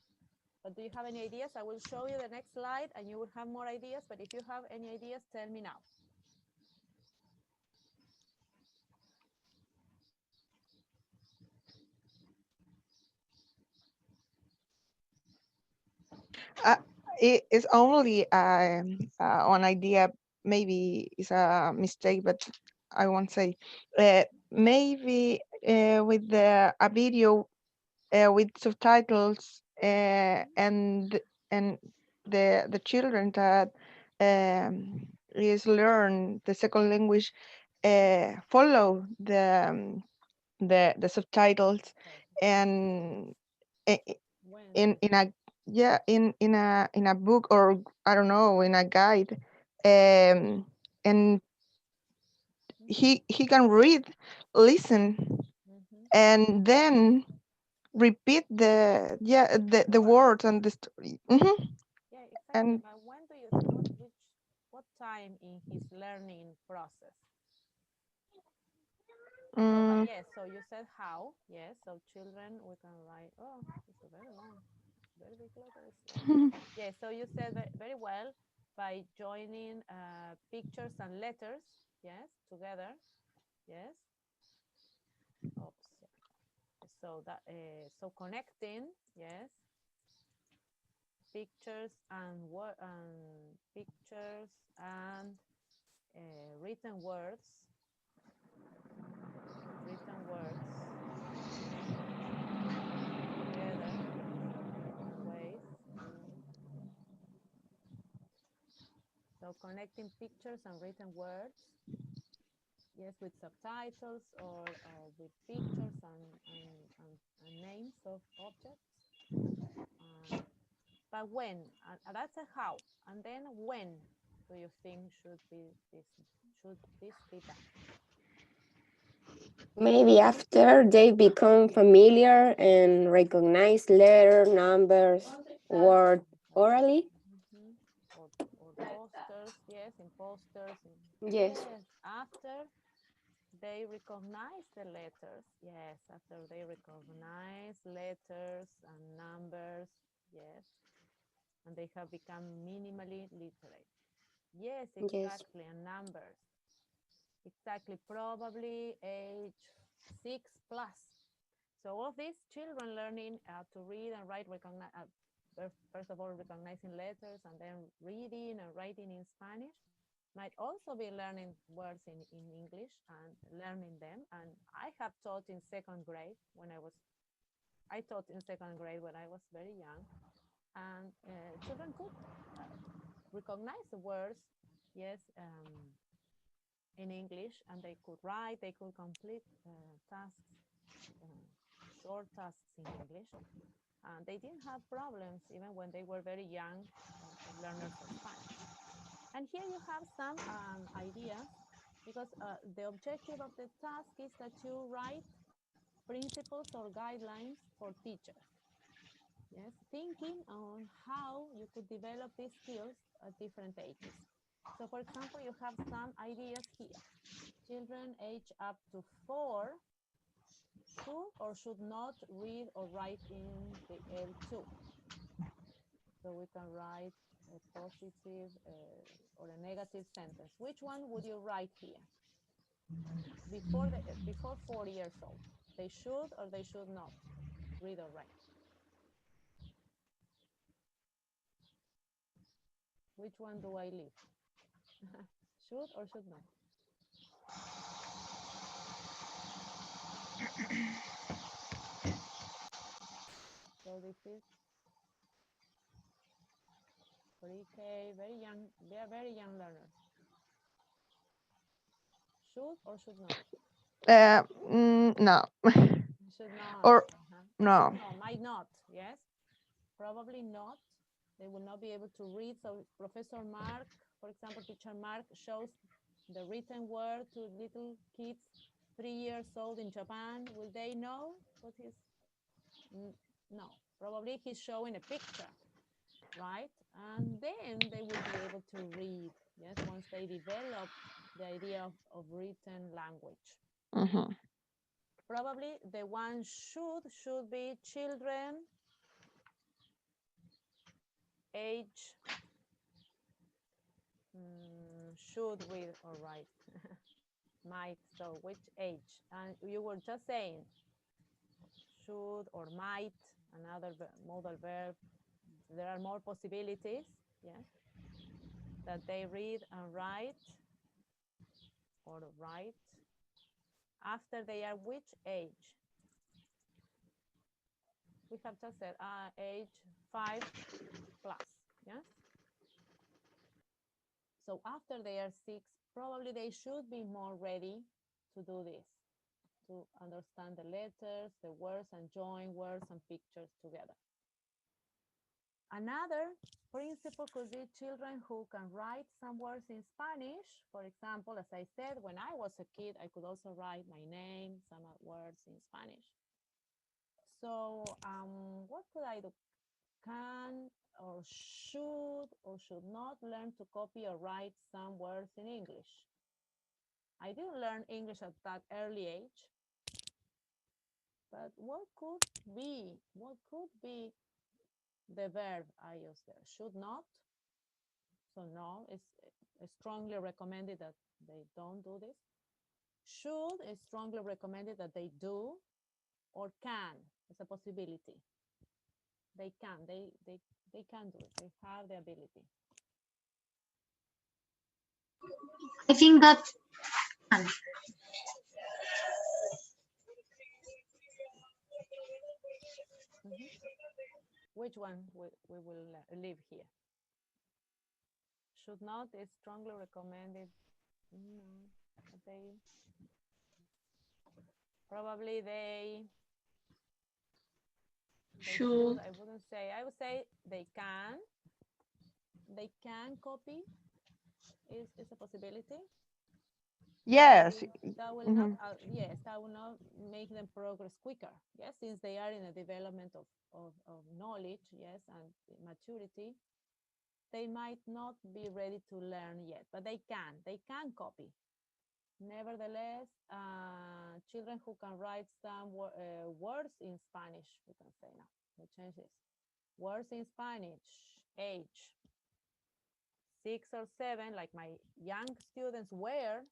But do you have any ideas? I will show you the next slide and you will have more ideas. But if you have any ideas, tell me now. It is only one idea. Maybe it's a mistake, but I won't say. Maybe with a video with subtitles and the children that is learn the second language follow the subtitles and in a in a book, or I don't know, in a guide, and he can read, listen, and then repeat the words and the story. Yeah, exactly. And But when do you think, what time in his learning process? Yes, so you said how. Yes, so children, we can write. Oh, it's very long, very big letters. Yeah, so you said very well by joining pictures and letters. Yes, together. Yes. Oops. So that so connecting. Yes. Pictures and pictures and written words. Written words together in ways. So connecting pictures and written words, yes, with subtitles or with pictures and names of objects. But when? That's a how. And then when do you think should this be done? Maybe after they become familiar and recognize letter, numbers, word orally. Or posters, yes, in posters. Yes. After they recognize the letters, yes, after they recognize letters and numbers, yes, and they have become minimally literate. Yes, exactly, and numbers. Exactly, probably age 6 plus. So all of these children learning to read and write, first of all, recognizing letters and then reading and writing in Spanish, might also be learning words in English and learning them. And I have taught in second grade I taught in second grade when I was very young. And children could recognize the words, yes, in English, and they could write, they could complete tasks, short tasks in English. And they didn't have problems even when they were very young learners of Spanish. And here you have some ideas, because the objective of the task is that you write principles or guidelines for teachers. Yes, thinking on how you could develop these skills at different ages. So for example, you have some ideas here. Children age up to 4 should or should not read or write in the L2. So we can write a positive or a negative sentence. Which one would you write here? Before 4 years old, they should or they should not read or write? Which one do I leave? Should or should not? So this is pre-K, very young. They are very young learners. Should or should not? No. Should not. Or no. No, might not. Yes, probably not. They will not be able to read. So Professor Mark, for example, teacher Mark shows the written word to little kids 3 years old in Japan. Will they know what is? No, probably he's showing a picture, right? And then they will be able to read, yes, once they develop the idea of written language. Probably the one should be children age should read or write. Might, so which age? And you were just saying should or might, another modal verb, there are more possibilities, yeah, that they read and write or write after they are which age? We have just said age 5 plus, yes? So after they are 6, probably they should be more ready to do this, to understand the letters, the words, and join words and pictures together. Another principle could be children who can write some words in Spanish. For example, as I said, when I was a kid, I could also write my name, some words in Spanish. So what could I do? Can or should not learn to copy or write some words in English. I didn't learn English at that early age, but what could be the verb I use there? Should not. So no, it's strongly recommended that they don't do this. Should is strongly recommended that they do, or can. It's a possibility. They can. They can do it. They have the ability. I think that Which one we will leave here? Should not is strongly recommended. They probably they should. I wouldn't say. I would say they can. They can copy. Is a possibility. Yes. That will not. Yes, that will not make them progress quicker. Yes, since they are in a development of knowledge. Yes, and maturity. They might not be ready to learn yet, but they can copy. Nevertheless, children who can write some words in Spanish, we can say now, we change this. Words in Spanish, age 6 or 7, like my young students were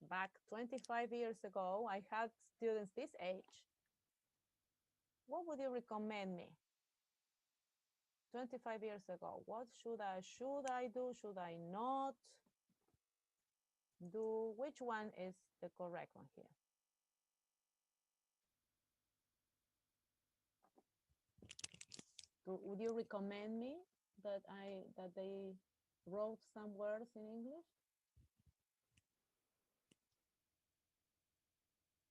back 25 years ago. I had students this age. What would you recommend me? 25 years ago, what should I do? Should I not do? Which one is the correct one here? Would you recommend me that they wrote some words in English?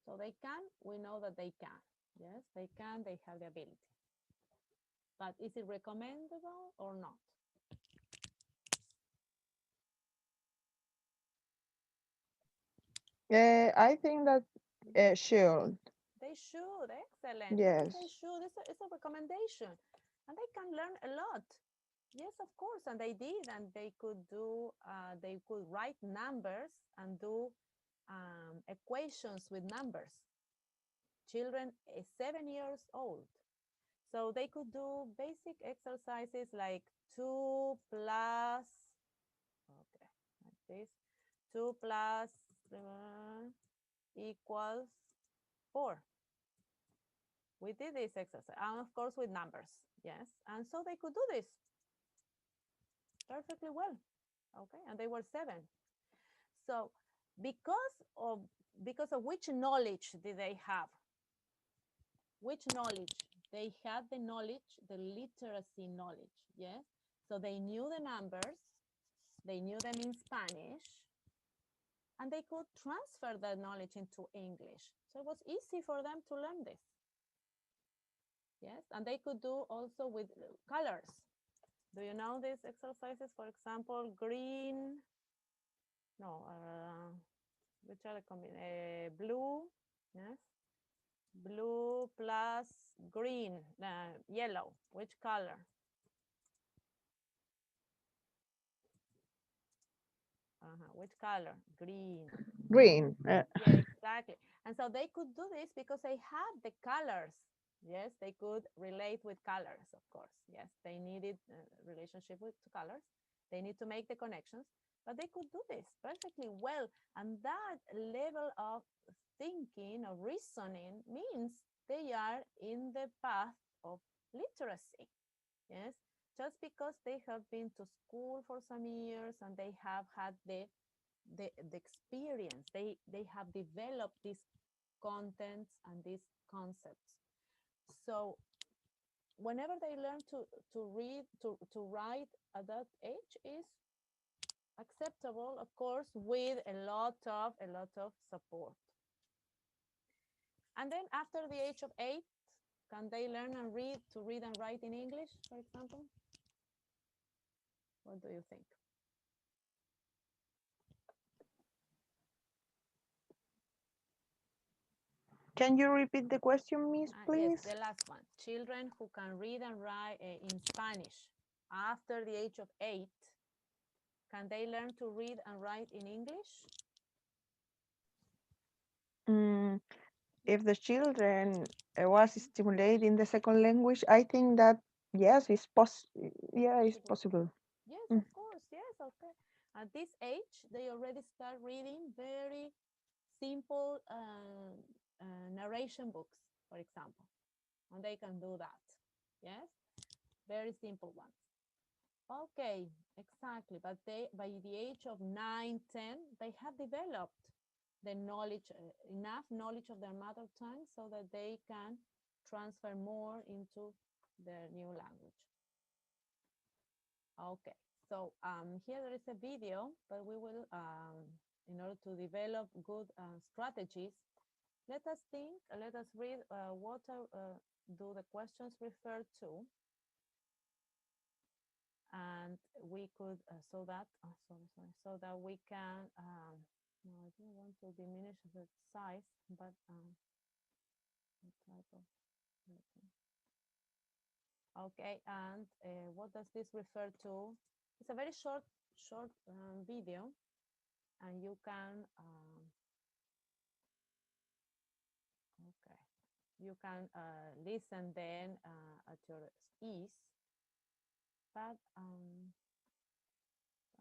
So they can, we know that they can. Yes, they can, they have the ability. But is it recommendable or not? I think that should. They should, excellent. Yes. They should, it's a recommendation. And they can learn a lot. Yes, of course, and they did, and they could do, they could write numbers and do equations with numbers. Children 7 years old. So they could do basic exercises like 2 plus, okay, like this, 2 plus equals 4. We did this exercise, and of course with numbers, yes. And so they could do this perfectly well, okay, and they were 7. So because of which knowledge did they have? Which knowledge? They had the knowledge, the literacy knowledge, yes? So they knew the numbers, they knew them in Spanish, and they could transfer that knowledge into English. So it was easy for them to learn this. Yes, and they could do also with colors. Do you know these exercises? For example, green, no, which are the blue, yes? Blue plus green, yellow, which color? Which color? Green. Green. Yeah, exactly. And so they could do this because they had the colors. Yes, they could relate with colors, of course. Yes, they needed a relationship with colors. They need to make the connections, but they could do this perfectly well. And that level of thinking or reasoning means they are in the path of literacy. Yes, just because they have been to school for some years and they have had the experience, they have developed these contents and these concepts. So whenever they learn to read, to write at that age is acceptable, of course, with a lot of support. And then after the age of 8, can they learn and read and write in English, for example? What do you think? Can you repeat the question, Miss, please? Yes, the last one. Children who can read and write in Spanish after the age of 8, can they learn to read and write in English? If the children was stimulated in the second language, I think that yes, it's possible. Yeah, it's possible. Yes, of course. Yes, okay. At this age, they already start reading very simple narration books, for example, and they can do that. Yes, very simple ones. Okay, exactly. But they, by the age of 9, 10, they have developed the knowledge, enough knowledge of their mother tongue so that they can transfer more into their new language. Okay, so here there is a video, but we will, in order to develop good strategies, let us think, let us read what do the questions refer to. And we could, so that we can, no, I don't want to diminish the size, but okay, and what does this refer to? It's a very short video, and you can, okay, you can listen then at your ease. But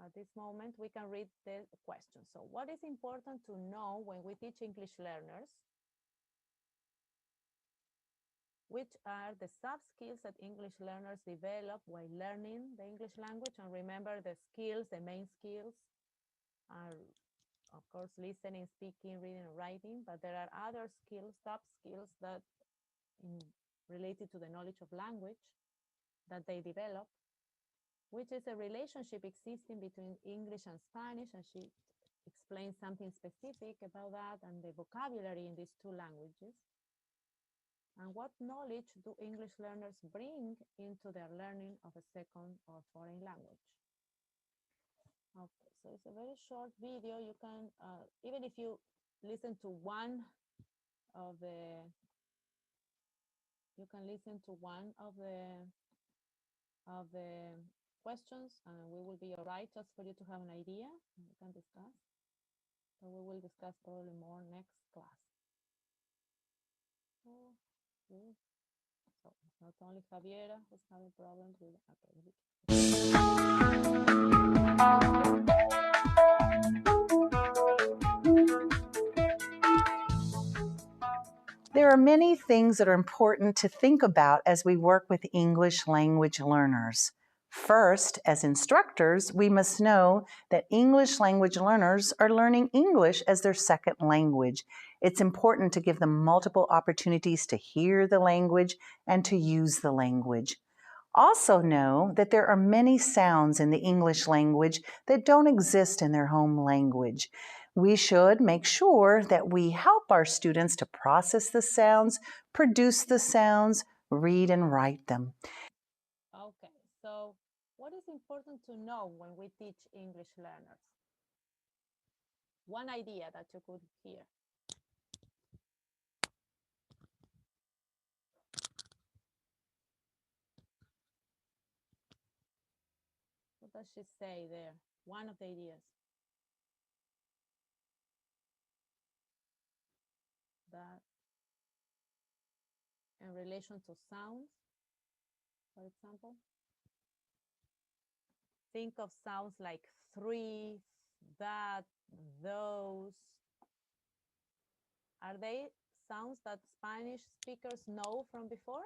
at this moment, we can read the question. So what is important to know when we teach English learners? Which are the soft skills that English learners develop while learning the English language? And remember, the skills, the main skills are, of course, listening, speaking, reading, and writing, but there are other skills, soft skills that related to the knowledge of language that they develop, which is a relationship existing between English and Spanish, and she explains something specific about that and the vocabulary in these two languages. And what knowledge do English learners bring into their learning of a second or foreign language? Okay, so it's a very short video. You can, even if you listen to one of the, you can listen to one of the questions, and we will be all right, just for you to have an idea. We can discuss. So we will discuss probably more next class. So it's not only Javiera who's having problems with, There are many things that are important to think about as we work with English language learners. First, as instructors, we must know that English language learners are learning English as their second language. It's important to give them multiple opportunities to hear the language and to use the language. Also know that there are many sounds in the English language that don't exist in their home language. We should make sure that we help our students to process the sounds, produce the sounds, read and write them. Okay, so what is important to know when we teach English learners? One idea that you could hear. What does she say there? One of the ideas. That in relation to sounds, for example. Think of sounds like three, that, those. Are they sounds that Spanish speakers know from before?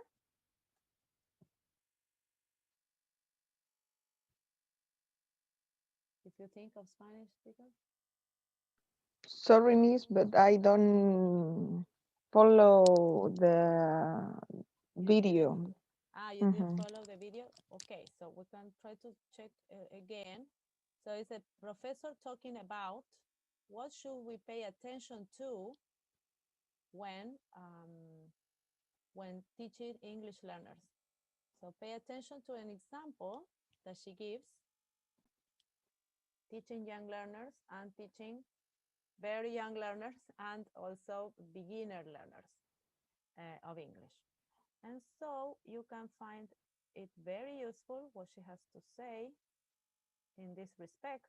you think of Spanish speakers? Sorry, Miss, but I don't follow the video. Ah, you didn't follow the video? Okay, so we can try to check again. So it's a professor talking about what should we pay attention to when teaching English learners. So pay attention to an example that she gives, teaching young learners and teaching very young learners and also beginner learners of English. And so you can find it very useful what she has to say in this respect.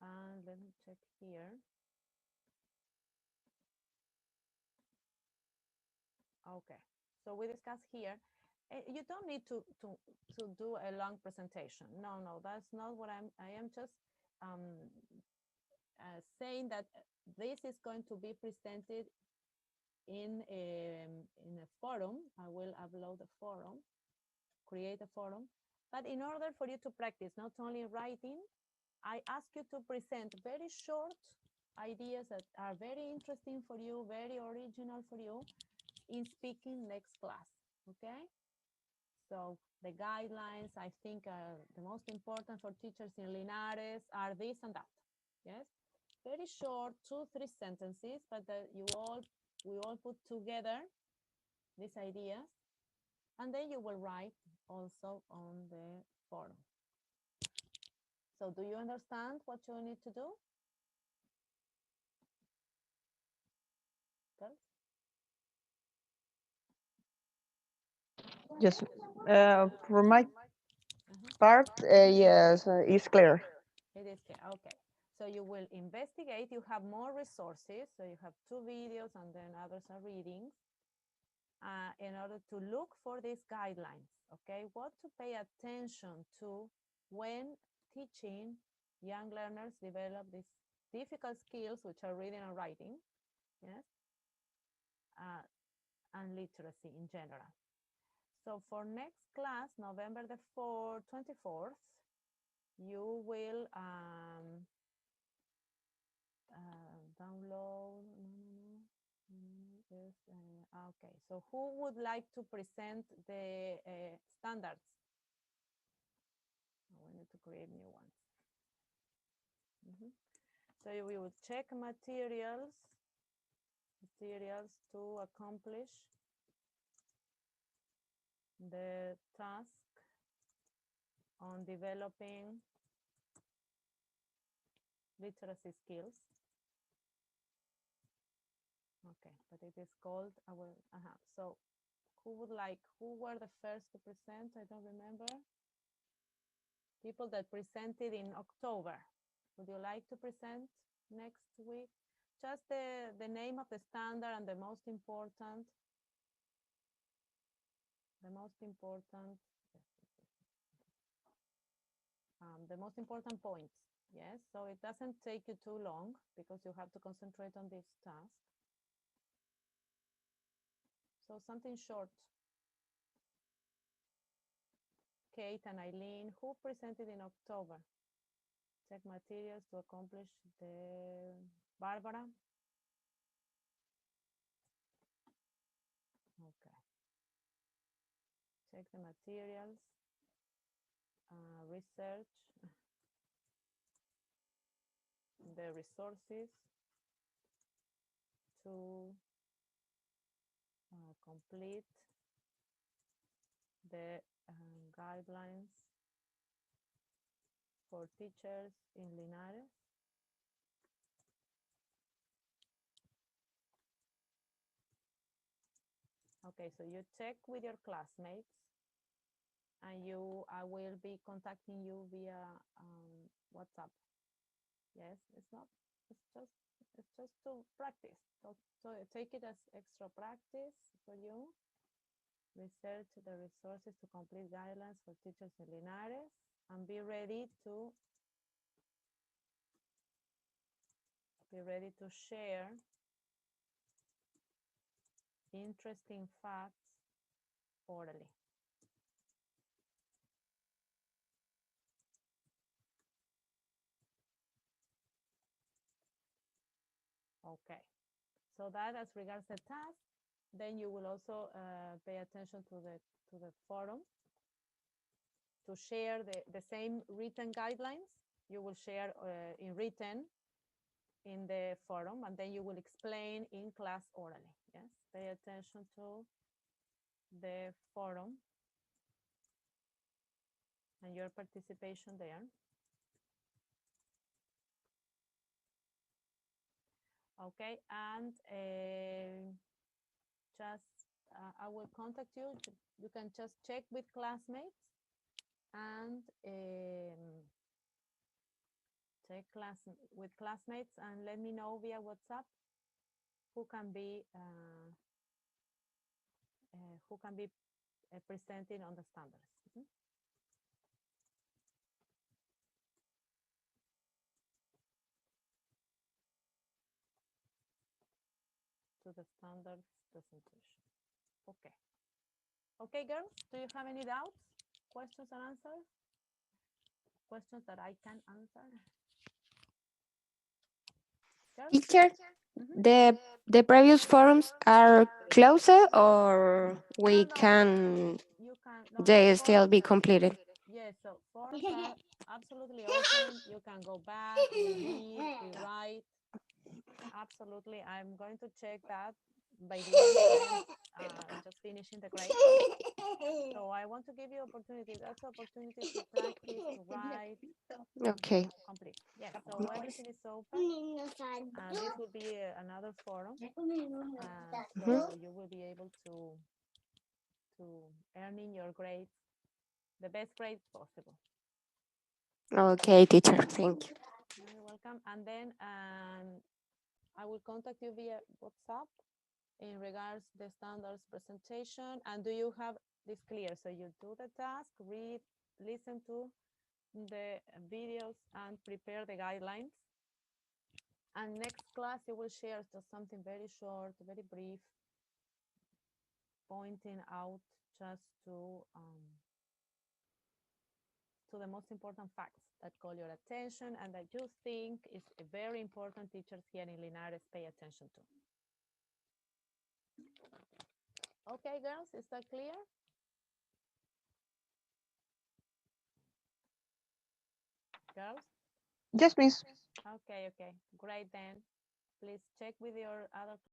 And let me check here. Okay, so we discuss here. You don't need to do a long presentation. No, that's not what I am just saying that this is going to be presented in a forum. I will upload a forum, create a forum. But in order for you to practice not only writing, I ask you to present very short ideas that are very interesting for you, very original for you in speaking next class, okay? So the guidelines, I think the most important for teachers in Linares are this and that, yes? Very short, 2-3 sentences, but we all put together these ideas, and then you will write also on the forum. So do you understand what you need to do? Girls? Yes, for my part, yes, it's clear. It is clear, okay. So you will investigate, you have more resources, so you have 2 videos and then others are readings, in order to look for these guidelines, okay? What to pay attention to when teaching young learners develop these difficult skills, which are reading and writing, yes? And literacy in general. So for next class, November the 24th, you will download. Yes, okay, so who would like to present the standards? We need to create new ones. So we will check materials to accomplish the task on developing literacy skills. Okay, but it is called our, so who were the first to present? I don't remember. People that presented in October. Would you like to present next week? Just the name of the standard and the most important points. Yes, so it doesn't take you too long because you have to concentrate on this task. So something short. Kate and Eileen, who presented in October? Check materials to accomplish the Barbara. Okay. Check the materials, research, the resources to complete the guidelines for teachers in Linares. Okay, so you check with your classmates, and I will be contacting you via WhatsApp. Yes, it's just to practice. So take it as extra practice for you. Research the resources to complete guidelines for teachers in Linares, and be ready to share interesting facts orally. Okay, so that as regards the task, then you will also pay attention to the forum to share the same written guidelines. You will share in written in the forum, and then you will explain in class orally. Yes, pay attention to the forum and your participation there. Okay, and just I will contact you. You can just check with classmates and check with classmates and let me know via WhatsApp who can be presenting on the standards. To the standards presentation. Okay. Okay, girls, do you have any doubts, questions and answers? Questions that I can answer? Girls? Teacher, the previous forums are closed, or we can they still be completed? Yes, so forums are absolutely open. You can go back, read, rewrite. Absolutely, I'm going to check that by the end. I'm just finishing the grade. So I want to give you opportunities. That's opportunities to practice, to write. Okay. Complete. Yes, so everything is open. This will be another forum. So you will be able to earn in your grades the best grades possible. Okay, teacher, thank you. You're welcome. And then I will contact you via WhatsApp in regards to the standards presentation. And do you have this clear? So you do the task, read, listen to the videos and prepare the guidelines. And next class, you will share just something very short, very brief, pointing out just to the most important facts that call your attention and that you think is very important teachers here in Linares pay attention to. Okay, girls, is that clear? Girls? Yes, miss. Okay, great then. Please check with your other